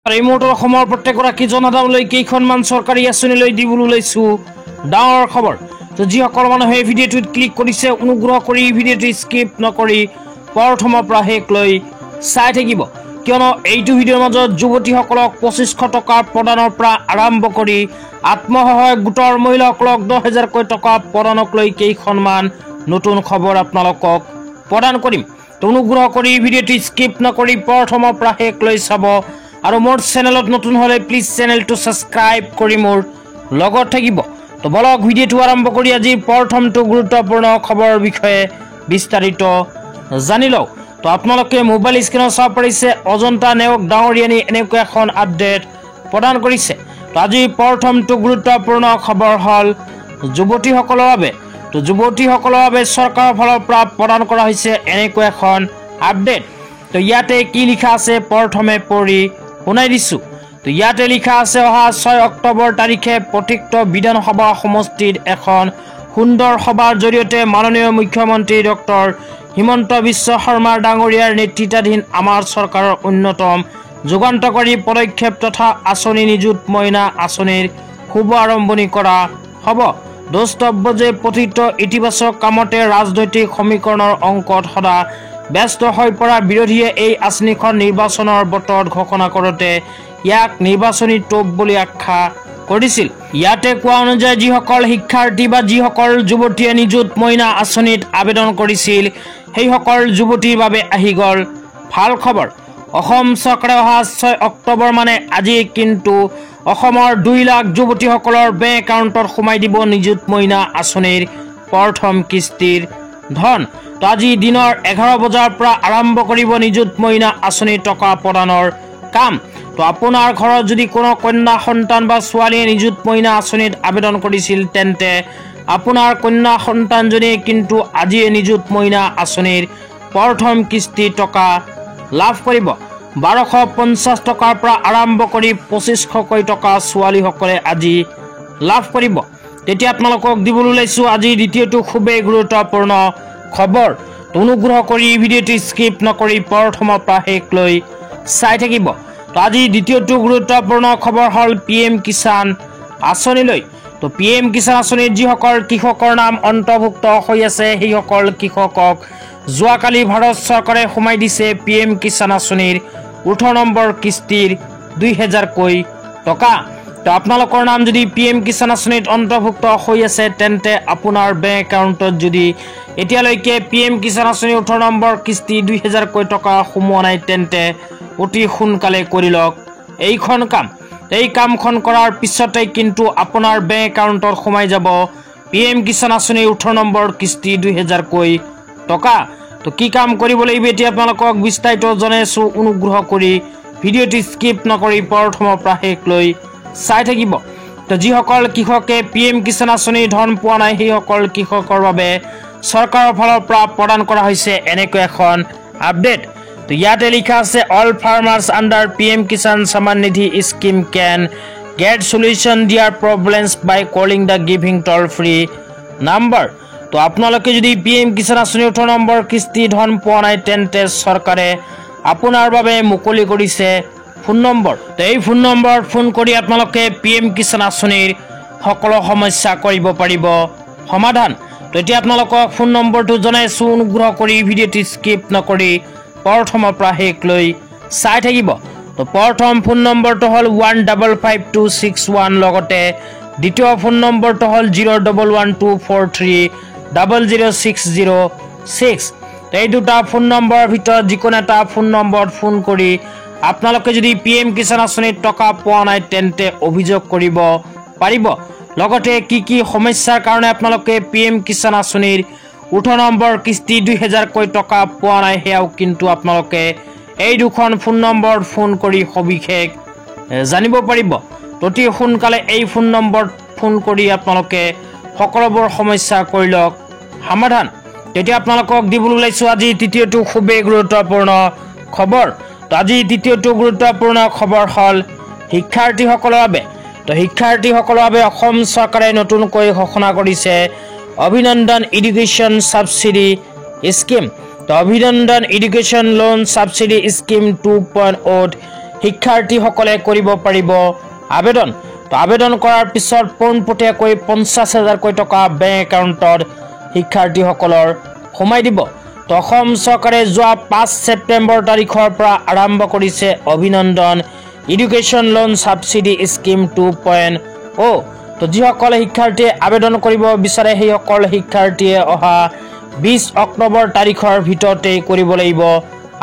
এই মুহূৰ্তত অসমৰ প্ৰত্যেকগৰাকী জনসাধাৰণলৈ কেইখনমান চৰকাৰী আঁচনিলৈ দিবলৈ ওলাইছো ডাঙৰ খবৰ। তো যিসকল মানুহে ভিডিঅ'টোত ক্লিক কৰিছে অনুগ্ৰহ কৰি ভিডিঅ'টো স্কিপ নকৰি প্ৰথমৰ পৰা শেষলৈ চাই থাকিব, কিয়নো এইটো ভিডিঅ'ৰ মাজত যুৱতীসকলক 2500 টকা প্ৰদানৰ পৰা আৰম্ভ কৰি আত্মসহায়ক গোটৰ মহিলাসকলক 10,000কৈ টকা প্ৰদানক লৈ কেইখনমান নতুন খবৰ আপোনালোকক প্ৰদান কৰিম। তো অনুগ্ৰহ কৰি ভিডিঅ'টো স্কিপ নকৰি প্ৰথমৰ পৰা শেষলৈ চাব আৰু মোৰ চেনেলত নতুন হলে প্লিজ চেনেলটো সাবস্ক্ৰাইব কৰি মোৰ লগত থাকিব। তো বলক ভিডিঅ'টো আৰম্ভ কৰি আজি প্ৰথমটো গুৰুত্বপূৰ্ণ খবৰৰ বিষয়ে বিস্তাৰিত জানি লওঁ। তো আপোনালোকে মোবাইল স্ক্ৰীনত চাব পাৰিছে অজন্তা নেওগ ডাঙৰীয়ানী এনেকুৱা এখন আপডেট প্ৰদান কৰিছে। তো আজি প্ৰথমটো গুৰুত্বপূৰ্ণ খবৰ হ'ল যুৱতীসকলৰ বাবে। তো যুৱতীসকলৰ বাবে চৰকাৰৰ ফালৰ পৰা প্ৰদান কৰা হৈছে এনেকুৱা এখন আপডেট। তো ইয়াতে কি লিখা আছে প্ৰথমে পঢ়ি শুনাই দিছো। তো ইয়াতে লিখা আছে অহা 6 অক্টোবৰ তাৰিখে প্ৰতিক্ত বিধানসভা সমষ্টিত এখন সুন্দৰ সভাৰ জৰিয়তে মাননীয় মুখ্যমন্ত্ৰী ডক্টৰ হিমন্ত বিশ্ব শৰ্মা ডাঙৰীয়াৰ নেতৃত্বাধীন আমাৰ চৰকাৰৰ অন্যতম যুগান্তকাৰী পদক্ষেপ তথা আঁচনি নিযুত মইনা আঁচনিৰ শুভ আৰম্ভণি কৰা হ'ব। দ্ৰষ্টব্য যে প্ৰতিত ইতিবাচক কামতে ৰাজনৈতিক সমীকৰণৰ অংকত সদা ব্যস্ত হৈ পৰা বিৰোধীয়ে এই আঁচনিখন নিৰ্বাচনৰ বতৰত ঘোষণা কৰোঁতে ইয়াক নিৰ্বাচনী টোপ বুলি আখ্যা কৰিছিল। ইয়াতে কোৱা অনুযায়ী যিসকল শিক্ষাৰ্থী বা যিসকল যুৱতীয়ে নিযুত মইনা আঁচনিত আবেদন কৰিছিল সেইসকল যুৱতীৰ বাবে আহি গ'ল ভাল খবৰ। অসম চৰকাৰে অহা 6 অক্টোবৰ মানে আজি কিন্তু অসমৰ 2 লাখ যুৱতীসকলৰ বেংক একাউণ্টত সোমাই দিব নিযুত মইনা আঁচনিৰ প্ৰথম কিস্তিৰ ধন। তো আজি দিনৰ 11 বজাৰ পৰা আৰম্ভ কৰিব নিযুত মইনা আঁচনিৰ টকা প্ৰদানৰ কাম। তো আপোনাৰ ঘৰত যদি কোনো কন্যা সন্তান বা ছোৱালীয়ে নিযুত মইনা আঁচনিত আবেদন কৰিছিল তেন্তে আপোনাৰ কন্যা সন্তানজনীয়ে কিন্তু আজিয়ে নিযুত মইনা আঁচনিৰ প্ৰথম কিস্তি টকা লাভ কৰিব। 1250 টকাৰ পৰা আৰম্ভ কৰি 2500কৈ টকা ছোৱালীসকলে আজি লাভ কৰিব। তেতিয়া আপোনালোকক দিবলৈ ওলাইছো আজি দ্বিতীয়টো খুবেই গুৰুত্বপূৰ্ণ খবৰ। অনুগ্ৰহ কৰি ভিডিঅ'টো স্কিপ নকৰি প্ৰথমৰ পৰা শেষলৈ চাই থাকিব। তো আজি দ্বিতীয়টো গুৰুত্বপূৰ্ণ খবৰ হ'ল PM কিষাণ আঁচনিলৈ। তো PM কিষাণ আঁচনিত যিসকল কৃষকৰ নাম অন্তৰ্ভুক্ত হৈ আছে সেইসকল কৃষকক যোৱাকালি ভাৰত চৰকাৰে সোমাই দিছে PM কিষাণ আঁচনিৰ 18 নম্বৰ কিস্তিৰ 2,000কৈ টকা। তো আপোনালোকৰ নাম যদি PM কিষাণ আঁচনিত অন্তৰ্ভুক্ত হৈ আছে তেন্তে আপোনাৰ বেংক একাউণ্টত যদি এতিয়ালৈকে PM কিষাণ আঁচনিৰ 18 নম্বৰ কিস্তি 2,000কৈ টকা সোমোৱা নাই তেন্তে অতি সোনকালে কৰি লওক এইখন কাম। এই কামখন কৰাৰ পিছতে কিন্তু আপোনাৰ বেংক একাউণ্টত সোমাই যাব PM কিষাণ আঁচনিৰ 18 নম্বৰ কিস্তি 2,000কৈ টকা। তো কি কাম কৰিব লাগিব এতিয়া আপোনালোকক বিস্তাৰিত জনাইছো, অনুগ্ৰহ কৰি ভিডিঅ'টো স্কিপ নকৰি প্ৰথমৰ পৰা শেষলৈ চাই থাকিব। তো যিসকল কৃষকে PM কিষাণ আঁচনিৰ ধন পোৱা নাই সেইসকল কৃষকৰ বাবে চৰকাৰৰ ফালৰ পৰা প্ৰদান কৰা হৈছে এনেকুৱা এখন আপডেট। তো ইয়াতে লিখা আছে all farmers under PM Kisan Samman Nidhi scheme can get solution their problems by calling the giving toll free number. তো আপোনালোকে যদি PM কিষাণ আঁচনিৰ 18 নম্বৰ কিস্তি ধন পোৱা নাই তেন্তে চৰকাৰে আপোনাৰ বাবে মুকলি কৰিছে ফোন নম্বৰ। তো এই ফোন নম্বৰত ফোন কৰি আপোনালোকে PM কিষাণ আঁচনিৰ সকলো সমস্যা কৰিব পাৰিব সমাধান। তো এতিয়া আপোনালোকক ফোন নম্বৰটো জনাইছো, অনুগ্ৰহ কৰি ভিডিঅ'টো স্কিপ নকৰি প্ৰথমৰ পৰা শেষলৈ চাই থাকিব। তো প্ৰথম ফোন নম্বৰটো হ'ল 155261, লগতে দ্বিতীয় ফোন নম্বৰটো হ'ল 01124300606। তো এই দুটা ফোন নম্বৰৰ ভিতৰত যিকোনো এটা ফোন নম্বৰত ফোন কৰি আপোনালোকে যদি PM কিষাণ আঁচনিত টকা পোৱা নাই তেন্তে অভিযোগ কৰিব পাৰিব। লগতে কি কি সমস্যাৰ কাৰণে আপোনালোকে PM কিষাণ আঁচনিৰ 18 নম্বৰ কিস্তি 2,000কৈ টকা পোৱা নাই সেয়াও কিন্তু আপোনালোকে এই দুখন ফোন নম্বৰত ফোন কৰি সবিশেষ জানিব পাৰিব। অতি সোনকালে এই ফোন নম্বৰত ফোন কৰি আপোনালোকে সকলোবোৰ সমস্যা কৰি লওক সমাধান। তেতিয়া আপোনালোকক দিবলৈ ওলাইছো আজি তৃতীয়টো খুবেই গুৰুত্বপূৰ্ণ খবৰ। তো আজি তৃতীয়টো গুৰুত্বপূৰ্ণ খবৰ হ'ল শিক্ষাৰ্থীসকলৰ বাবে। তো শিক্ষাৰ্থীসকলৰ বাবে অসম চৰকাৰে নতুনকৈ ঘোষণা কৰিছে অভিনন্দন এডুকেশ্যন সাবসিডি স্কিম। তো অভিনন্দন এডুকেশ্যন লোন সাবসিডি স্কিম 2.0 শিক্ষাৰ্থীসকলে কৰিব পাৰিব আবেদন। তো আবেদন কৰাৰ পিছত পোনপটীয়াকৈ 50,000 টকা বেংক একাউণ্টত শিক্ষাৰ্থীসকলৰ সোমাই দিব। তো অসম চৰকাৰে যোৱা 5 ছেপ্টেম্বৰ তাৰিখৰ পৰা আৰম্ভ কৰিছে অভিনন্দন এডুকেশ্যন লোন ছাবচিডি স্কিম 2.0। তো যিসকল শিক্ষাৰ্থীয়ে আবেদন কৰিব বিচাৰে সেইসকল শিক্ষাৰ্থীয়ে অহা 20 অক্টোবৰ তাৰিখৰ ভিতৰতে কৰিব লাগিব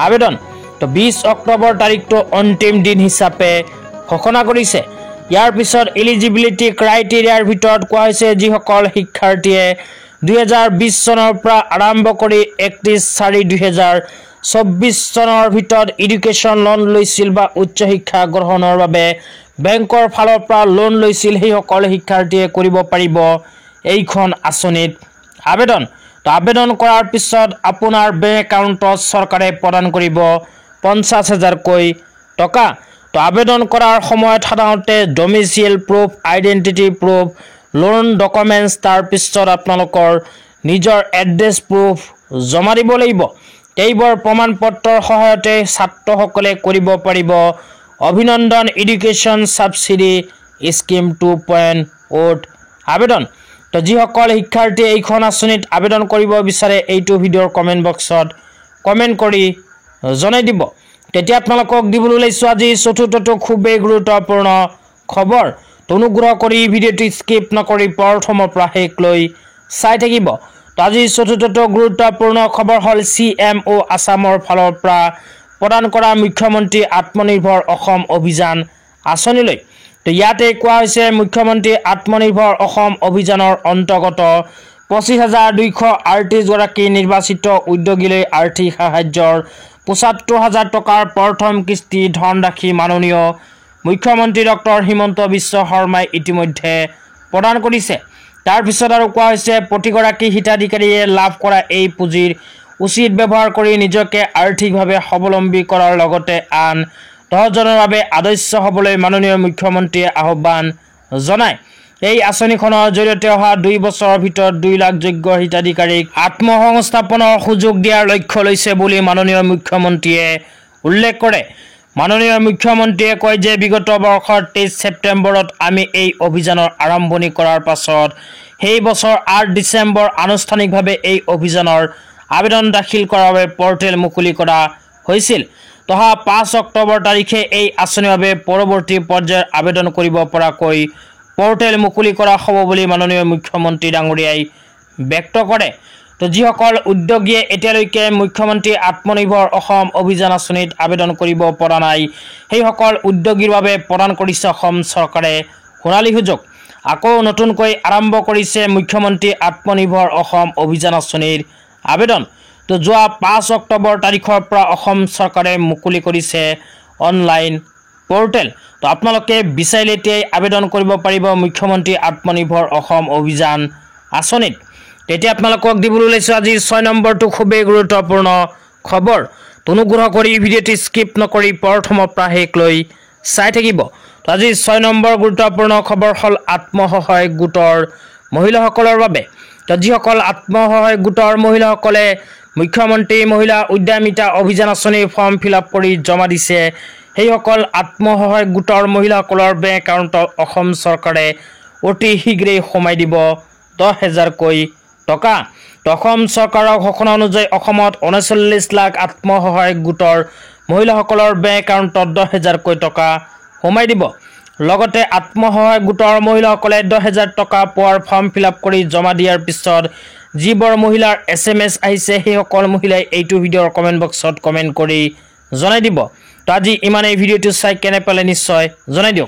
আবেদন। তো 20 অক্টোবৰ তাৰিখটো অন্তিম দিন হিচাপে ঘোষণা কৰিছে। ইয়াৰ পিছত এলিজিবিলিটি ক্ৰাইটেৰিয়াৰ ভিতৰত কোৱা হৈছে যিসকল শিক্ষাৰ্থীয়ে 2020 চনৰ পৰা আৰম্ভ কৰি 31/4/2024 চনৰ ভিতৰত এডুকেশ্যন লোন লৈছিল বা উচ্চ শিক্ষা গ্ৰহণৰ বাবে বেংকৰ ফালৰ পৰা লোন লৈছিল সেইসকল শিক্ষাৰ্থীয়ে কৰিব পাৰিব এইখন আঁচনিত আবেদন। তো আবেদন কৰাৰ পিছত আপোনাৰ বেংক একাউণ্টত চৰকাৰে প্ৰদান কৰিব 50,000 টকা। তো আবেদন কৰাৰ সময়ত সাধাৰণতে domicile proof, identity proof, loan documents, তাৰপিছত আপোনালোকৰ নিজৰ এড্ৰেছ প্ৰুফ জমা দিব লাগিব। এইবোৰ প্ৰমাণ পত্ৰৰ সহায়তে ছাত্ৰসকলে কৰিব পাৰিব অভিনন্দন এডুকেশ্যন ছাবচিডি স্কিম 2.0 আবেদন। তো যিসকল শিক্ষাৰ্থীয়ে এইখন আঁচনিত আবেদন কৰিব বিচাৰে এইটো ভিডিঅ'ৰ কমেণ্ট বক্সত কমেণ্ট কৰি জনাই দিব। তেতিয়া আপোনালোকক দিবলৈ ওলাইছোঁ আজি চতুৰ্থটো খুবেই গুৰুত্বপূৰ্ণ খবৰ। অনুগ্ৰহ কৰি ভিডিঅ'টো স্কিপ নকৰি প্ৰথমৰ পৰা শেষলৈ চাই থাকিব। তো আজি চতুৰ্থটো গুৰুত্বপূৰ্ণ খবৰ হ'ল CMO আছামৰ ফালৰ পৰা প্ৰদান কৰা মুখ্যমন্ত্ৰী আত্মনিৰ্ভৰ অসম অভিযান আঁচনিলৈ। তো ইয়াতে কোৱা হৈছে মুখ্যমন্ত্ৰী আত্মনিৰ্ভৰ অসম অভিযানৰ অন্তৰ্গত 25,238 গৰাকী নিৰ্বাচিত উদ্যোগীলৈ আৰ্থিক সাহায্যৰ 75,000 টকাৰ প্ৰথম কিস্তি ধনৰাশি মাননীয় মুখ্যমন্ত্ৰী ডক্টৰ হিমন্ত বিশ্ব শৰ্মাই ইতিমধ্যে প্ৰদান কৰিছে। তাৰপিছত আৰু কোৱা হৈছে প্ৰতিগৰাকী হিতাধিকাৰীয়ে লাভ কৰা এই পুঁজিৰ উচিত ব্যৱহাৰ কৰি নিজকে আৰ্থিকভাৱে স্বাৱলম্বী কৰাৰ লগতে আন 10জনৰ বাবে আদৰ্শ হ'বলৈ মাননীয় মুখ্যমন্ত্ৰীয়ে আহ্বান জনায়। এই আঁচনিখনৰ জৰিয়তে অহা 2 বছৰৰ ভিতৰত 2 লাখ যোগ্য হিতাধিকাৰীক আত্মসংস্থাপনৰ সুযোগ দিয়াৰ লক্ষ্য লৈছে বুলি মাননীয় মুখ্যমন্ত্ৰীয়ে উল্লেখ কৰে। মাননীয় মুখ্যমন্ত্ৰীয়ে কয় যে বিগত বৰ্ষৰ 23 ছেপ্টেম্বৰত আমি এই অভিযানৰ আৰম্ভণি কৰাৰ পাছত সেই বছৰ 8 ডিচেম্বৰ আনুষ্ঠানিকভাৱে এই অভিযানৰ আবেদন দাখিল কৰাৰ বাবে পৰ্টেল মুকলি কৰা হৈছিল। তহা 5 অক্টোবৰ তাৰিখে এই আঁচনিৰ বাবে পৰৱৰ্তী পৰ্যায়ৰ আবেদন কৰিব পৰাকৈ পৰ্টেল মুকলি কৰা হ'ব বুলি মাননীয় মুখ্যমন্ত্ৰী ডাঙৰীয়াই ব্যক্ত কৰে। তো যিসকল উদ্যোগীয়ে এতিয়ালৈকে মুখ্যমন্ত্ৰী আত্মনিৰ্ভৰ অসম অভিযান আঁচনিত আবেদন কৰিব পৰা নাই সেইসকল উদ্যোগীৰ বাবে প্ৰদান কৰিছে অসম চৰকাৰে সোণালী সুযোগ। আকৌ নতুনকৈ আৰম্ভ কৰিছে মুখ্যমন্ত্ৰী আত্মনিৰ্ভৰ অসম অভিযান আঁচনিৰ আবেদন। তো যোৱা 5 অক্টোবৰ তাৰিখৰ পৰা অসম চৰকাৰে মুকলি কৰিছে অনলাইন পৰ্টেল। তো আপোনালোকে বিচাৰিলে এতিয়াই আবেদন কৰিব পাৰিব মুখ্যমন্ত্ৰী আত্মনিৰ্ভৰ অসম অভিযান আঁচনিত। তেতিয়া আপোনালোকক দিবলৈ ওলাইছোঁ আজি 6 নম্বৰটো খুবেই গুৰুত্বপূৰ্ণ খবৰ। অনুগ্ৰহ কৰি ভিডিঅ'টো স্কিপ নকৰি প্ৰথমৰ পৰা শেষলৈ চাই থাকিব। তো আজি 6 নম্বৰ গুৰুত্বপূৰ্ণ খবৰ হ'ল আত্মসহায়ক গোটৰ মহিলাসকলৰ বাবে। তো যিসকল আত্মসহায়ক গোটৰ মহিলাসকলে মুখ্যমন্ত্ৰী মহিলা উদ্যমিতা অভিযান আঁচনিৰ ফৰ্ম ফিল-আপ কৰি জমা দিছে সেইসকল আত্মসহায়ক গোটৰ মহিলাসকলৰ বেংক একাউণ্টত অসম চৰকাৰে অতি শীঘ্ৰেই সোমাই দিব 10,000 টকা। তো অসম চৰকাৰৰ ঘোষণা অনুযায়ী অসমত 39 লাখ আত্মসহায়ক গোটৰ মহিলাসকলৰ বেংক একাউণ্টত 10,000 টকা সোমাই দিব। লগতে আত্মসহায়ক গোটৰ মহিলাসকলে 10,000 টকা পোৱাৰ ফৰ্ম ফিল-আপ কৰি জমা দিয়াৰ পিছত যিবোৰ মহিলাৰ SMS আহিছে সেইসকল মহিলাই এইটো ভিডিঅ'ৰ কমেণ্ট বক্সত কমেণ্ট কৰি জনাই দিব। তো আজি ইমানেই, ভিডিঅ'টো চাই কেনে পালে নিশ্চয় জনাই দিয়ক।